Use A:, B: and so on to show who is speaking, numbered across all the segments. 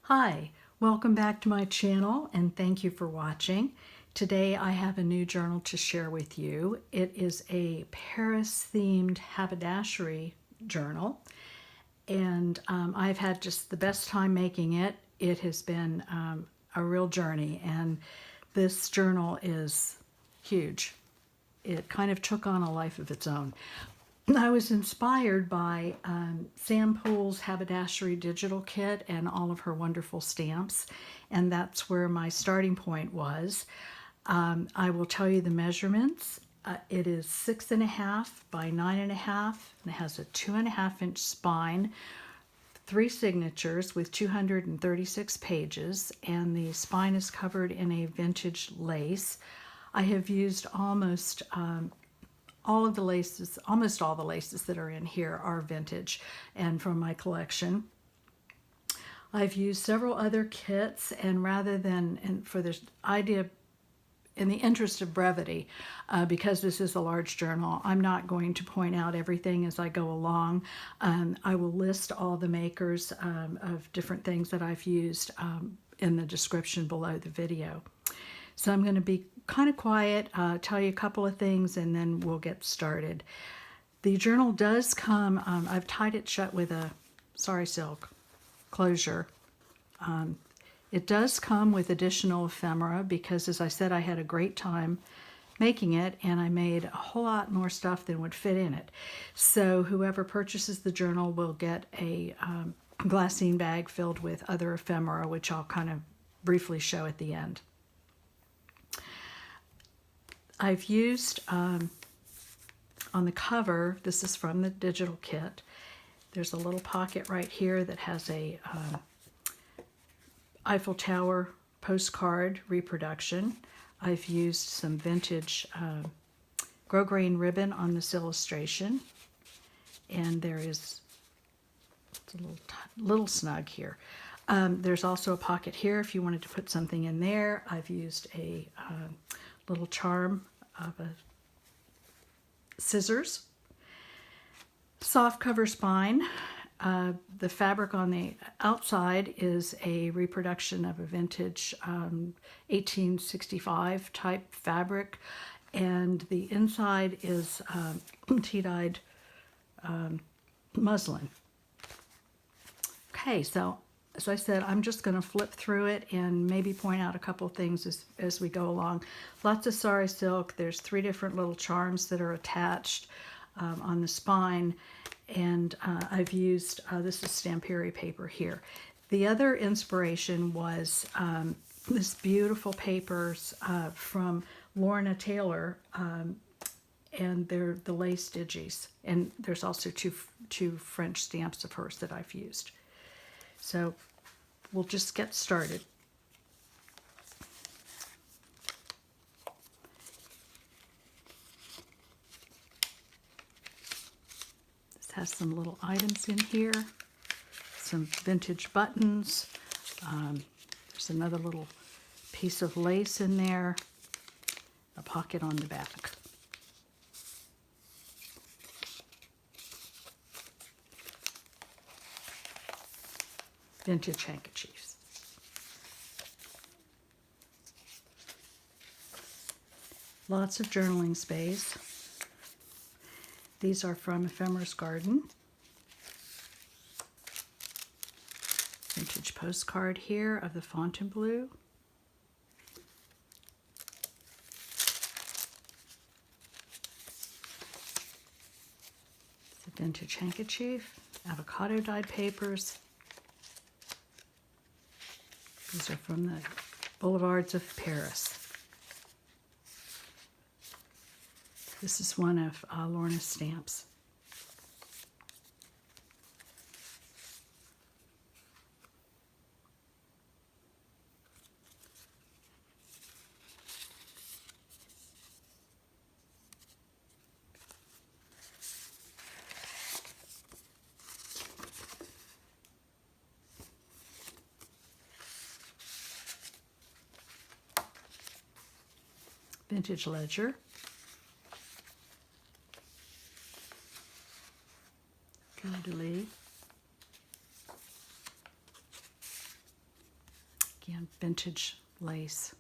A: Hi, welcome back to my channel and thank you for watching. Today I have a new journal to share with you. It is a Paris themed haberdashery journal and I've had just the best time making it. It has been a real journey and this journal is huge. It kind of took on a life of its own. I was inspired by Sam Poole's Haberdashery Digital Kit and all of her wonderful stamps, and that's where my starting point was. I will tell you the measurements. It is 6.5 by 9.5, and it has a 2.5-inch spine, 3 signatures with 236 pages, and the spine is covered in a vintage lace. I have used almost all of the laces, almost all the laces that are in here are vintage and from my collection. I've used several other kits, and rather than, and for this idea, in the interest of brevity, because this is a large journal, I'm not going to point out everything as I go along. I will list all the makers of different things that I've used in the description below the video. So I'm going to be kind of quiet, tell you a couple of things, and then we'll get started. The journal does come, I've tied it shut with a sari silk closure. It does come with additional ephemera because, as I said, I had a great time making it, and I made a whole lot more stuff than would fit in it. So whoever purchases the journal will get a glassine bag filled with other ephemera, which I'll kind of briefly show at the end. I've used, on the cover, this is from the digital kit, there's a little pocket right here that has a Eiffel Tower postcard reproduction. I've used some vintage grosgrain ribbon on this illustration, and there is, it's a little snug here. There's also a pocket here if you wanted to put something in there. I've used a little charm of a scissors. Soft cover spine. The fabric on the outside is a reproduction of a vintage 1865 type fabric, and the inside is tea-dyed muslin. Okay, so as I said, I'm just going to flip through it and maybe point out a couple things as we go along. Lots of sari silk. There's 3 different little charms that are attached on the spine, and I've used, this is Stamperi paper here. The other inspiration was this beautiful papers from Lorna Taylor, and they're the lace digis, and there's also two French stamps of hers that I've used. So we'll just get started. This has some little items in here, some vintage buttons. There's another little piece of lace in there, a pocket on the back. Vintage handkerchiefs. Lots of journaling space. These are from Ephemeris Garden. Vintage postcard here of the Fontainebleau. It's a vintage handkerchief, avocado dyed papers. These are from the Boulevards of Paris. This is one of Lorna's stamps. Vintage ledger. Fleur de lis. Again, vintage lace.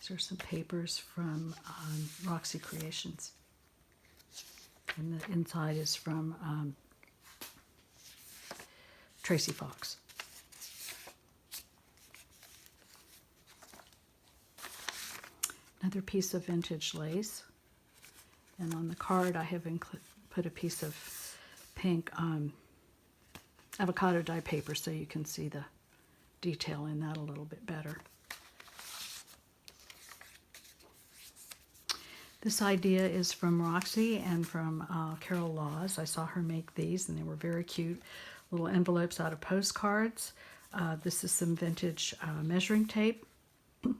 A: These are some papers from Roxy Creations. And the inside is from Tracy Fox. Another piece of vintage lace. And on the card I have put a piece of pink avocado dye paper so you can see the detail in that a little bit better. This idea is from Roxy and from Carol Laws. I saw her make these and they were very cute little envelopes out of postcards. This is some vintage measuring tape and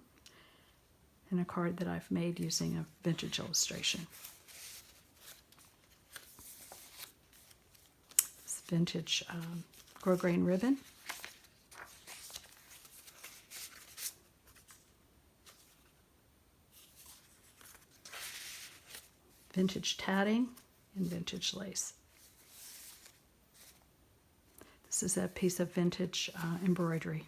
A: a card that I've made using a vintage illustration. It's vintage grosgrain ribbon. Vintage tatting and vintage lace. This is a piece of vintage embroidery.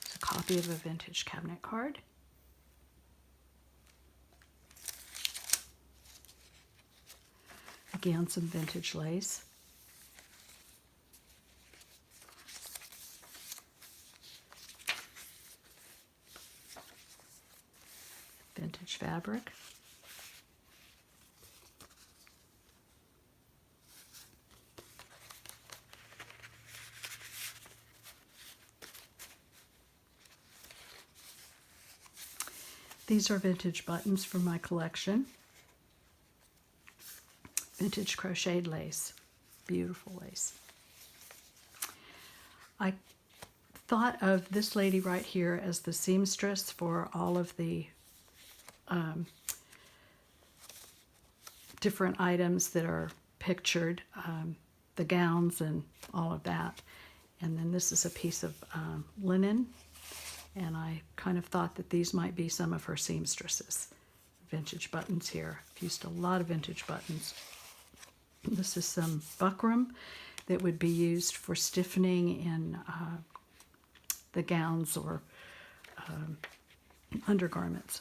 A: It's a copy of a vintage cabinet card. Again, some vintage lace. Vintage fabric. These are vintage buttons from my collection. Vintage crocheted lace, beautiful lace. I thought of this lady right here as the seamstress for all of the different items that are pictured, the gowns and all of that. And then this is a piece of linen, and I kind of thought that these might be some of her seamstresses. Vintage buttons here. I've used a lot of vintage buttons. This is some buckram that would be used for stiffening in the gowns or undergarments.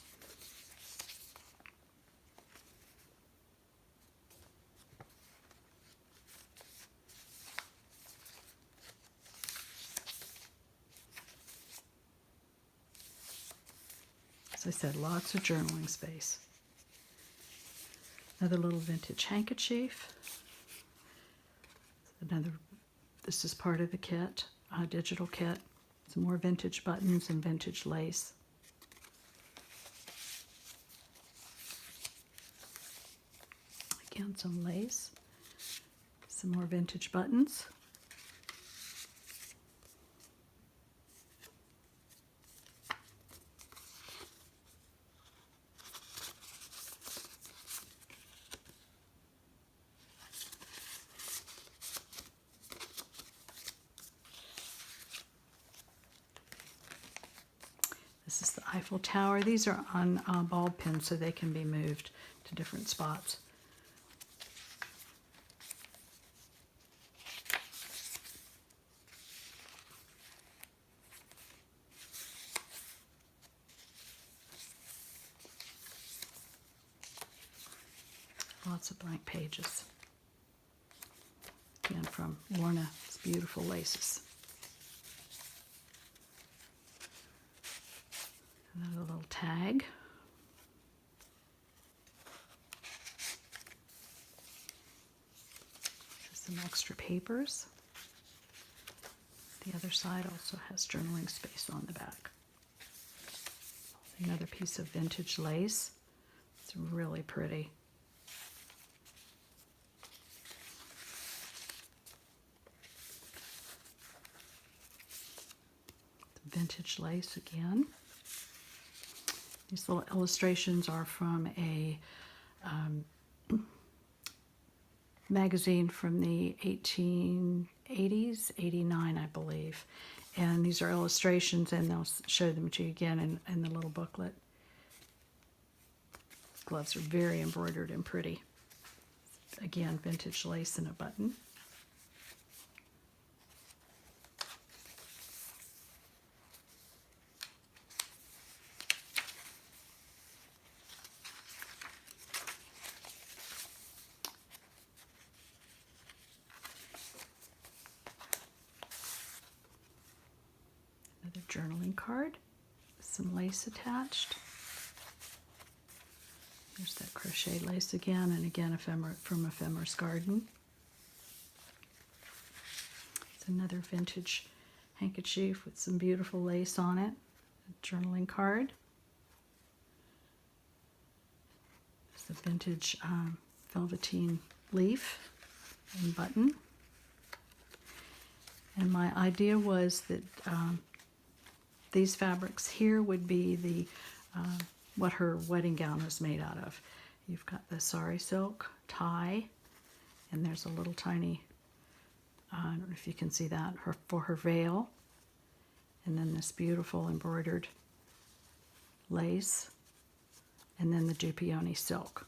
A: As I said, lots of journaling space. Another little vintage handkerchief. This is part of the kit, a digital kit. Some more vintage buttons and vintage lace. Again, some lace. Some more vintage buttons. This is the Eiffel Tower. These are on ball pins so they can be moved to different spots. Lots of blank pages. Again, from Lorna's beautiful laces. Another little tag. Some extra papers. The other side also has journaling space on the back. Another piece of vintage lace. It's really pretty. vintage lace again. These little illustrations are from a magazine from the 1880s, 89 I believe. And these are illustrations, and they'll show them to you again in the little booklet. Gloves are very embroidered and pretty. Again, vintage lace and a button. Another journaling card with some lace attached. There's that crochet lace again, and again from Ephemeris Garden. It's another vintage handkerchief with some beautiful lace on it. A journaling card. It's a vintage velveteen leaf and button. And my idea was that these fabrics here would be the what her wedding gown was made out of. You've got the sari silk tie, and there's a little tiny, I don't know if you can see that, for her veil, and then this beautiful embroidered lace, and then the Dupioni silk.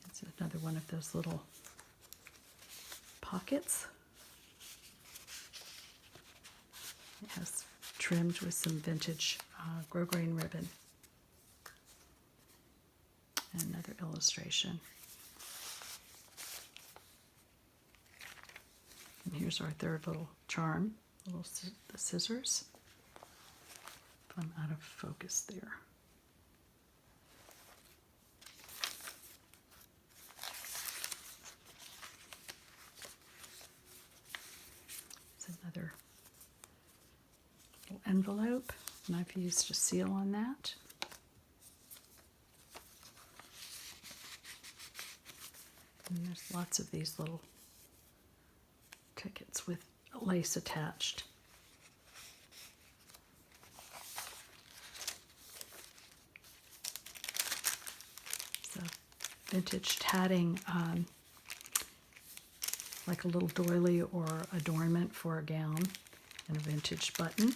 A: It's another one of those little pockets. It has trimmed with some vintage grosgrain ribbon. And another illustration. And here's our third little charm, the scissors. If I'm out of focus there. Another little envelope, and I've used a seal on that. And there's lots of these little tickets with lace attached. It's a vintage tatting, like a little doily or adornment for a gown, and a vintage button.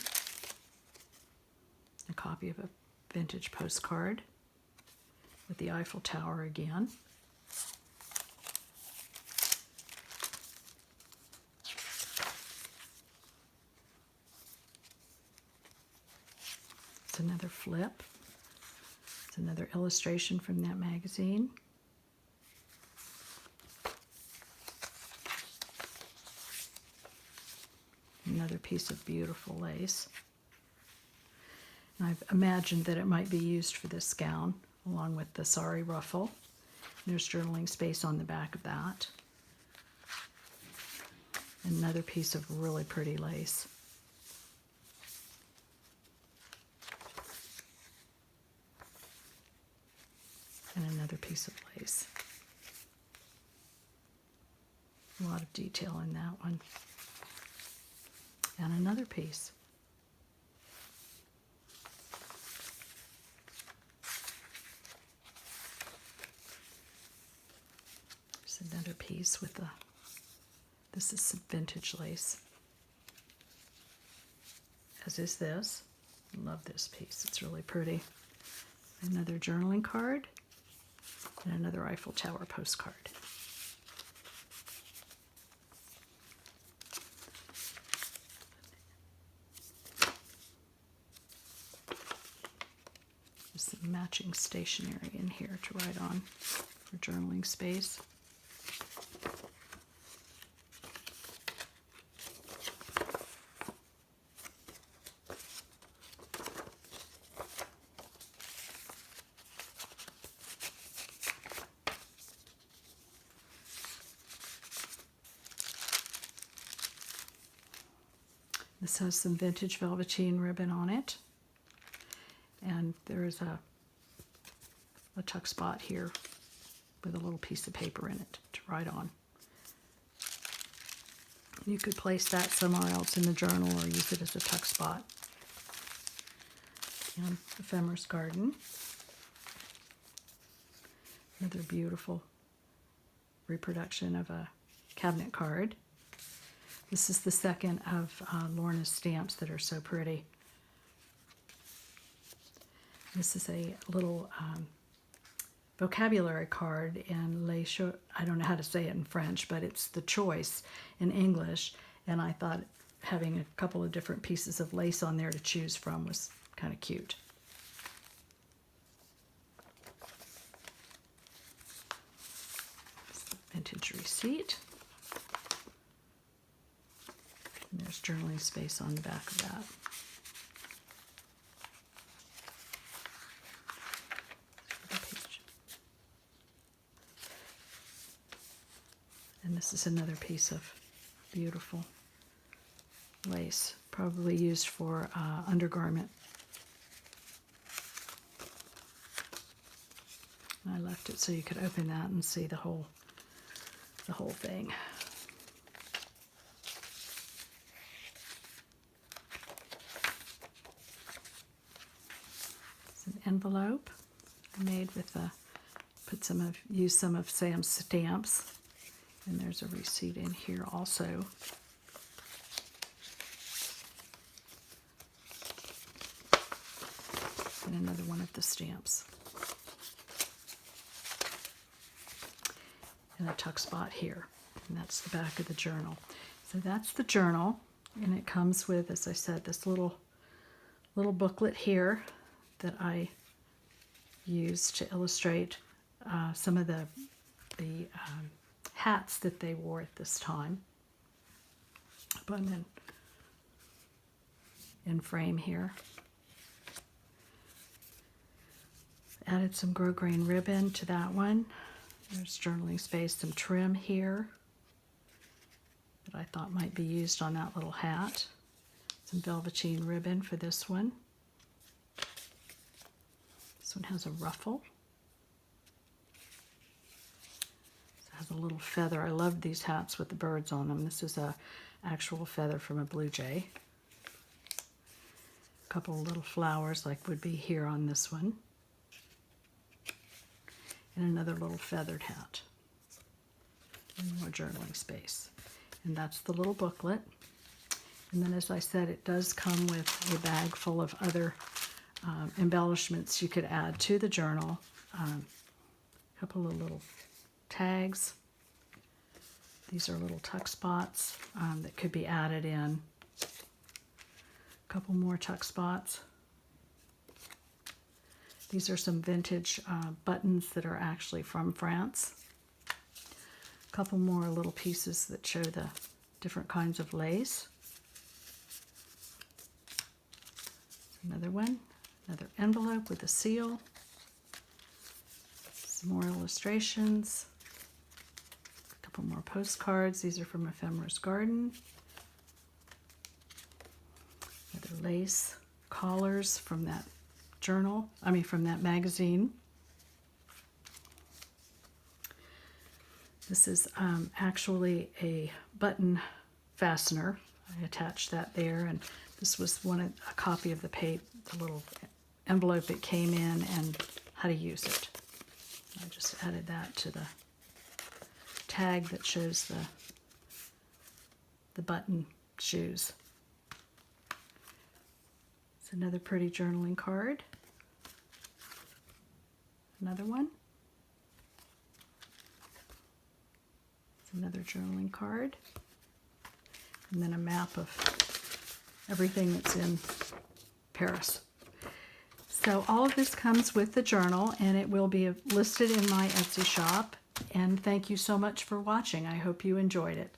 A: A copy of a vintage postcard with the Eiffel Tower again. It's another flip. It's another illustration from that magazine. Another piece of beautiful lace. And I've imagined that it might be used for this gown, along with the sari ruffle. There's journaling space on the back of that. Another piece of really pretty lace. And another piece of lace. A lot of detail in that one. And another piece. There's another piece with this is some vintage lace. As is this. I love this piece. It's really pretty. Another journaling card. And another Eiffel Tower postcard. There's some matching stationery in here to write on for journaling space. This has some vintage velveteen ribbon on it. And there is a tuck spot here with a little piece of paper in it to write on. You could place that somewhere else in the journal or use it as a tuck spot. And Ephemeris Garden. Another beautiful reproduction of a cabinet card. This is the second of Lorna's stamps that are so pretty. This is a little vocabulary card in I don't know how to say it in French, but it's the choice in English. And I thought having a couple of different pieces of lace on there to choose from was kind of cute. Vintage receipt. And there's journaling space on the back of that. And this is another piece of beautiful lace, probably used for undergarment. And I left it so you could open that and see the whole thing. It's an envelope made with used some of Sam's stamps. And there's a receipt in here also. And another one of the stamps. And a tuck spot here. And that's the back of the journal. So that's the journal. And it comes with, as I said, this little booklet here that I used to illustrate some of the hats that they wore at this time. But then in frame here. Added some grosgrain ribbon to that one. There's journaling space, some trim here that I thought might be used on that little hat. Some velveteen ribbon for this one. This one has a ruffle. Has a little feather. I love these hats with the birds on them. This is a actual feather from a blue jay. A couple of little flowers like would be here on this one. And another little feathered hat. And more journaling space. And that's the little booklet. And then, as I said, it does come with a bag full of other embellishments you could add to the journal. A couple of little tags. These are little tuck spots that could be added in. A couple more tuck spots. These are some vintage buttons that are actually from France. A couple more little pieces that show the different kinds of lace. Another one, another envelope with a seal. Some more illustrations. A couple more postcards. These are from Ephemeris Garden. Another lace collars from that from that magazine. This is actually a button fastener. I attached that there, and this was a copy of the little envelope it came in and how to use it. I just added that to the tag that shows the button shoes. It's another pretty journaling card. Another one. It's another journaling card. And then a map of everything that's in Paris. So all of this comes with the journal, and it will be listed in my Etsy shop. And thank you so much for watching. I hope you enjoyed it.